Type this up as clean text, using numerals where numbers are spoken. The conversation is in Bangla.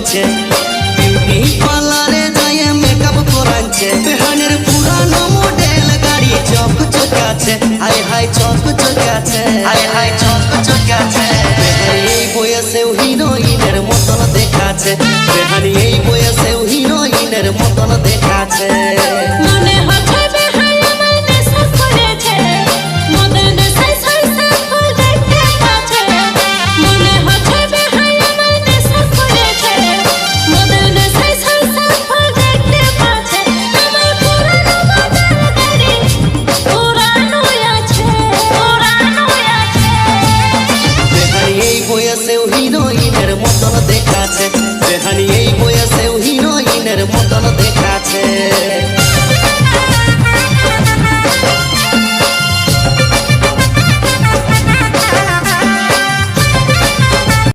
করাচ্ছে, বিউটি পার্লারে যায় মেকআপ করাচ্ছে, বেহানের পুরানো মডেল গাড়ি চক চকাচ্ছে, হাই হাই চক চকাচ্ছে, হাই হাই চক চকাচ্ছে। বেহানি এই বয়সেও হিরোইনের মতন দেখাচ্ছে, বেহানি এই বয়সেও হিরোইনের মতন দেখাচ্ছে। মনে হচ্ছে বেহাই আমার নেশা করেছে, মদের নেশায় সরষা ফুল দেখতে পাচ্ছে। মনে হচ্ছে বেহাই আমার নেশা করেছে, মদের নেশায় সরষা ফুল দেখতে পাচ্ছে। আমার পুরানো মডেল গাড়ি পুরানো আছে, পুরানো আছে। বেহানি এই বয়সেও হিরোইনের মতন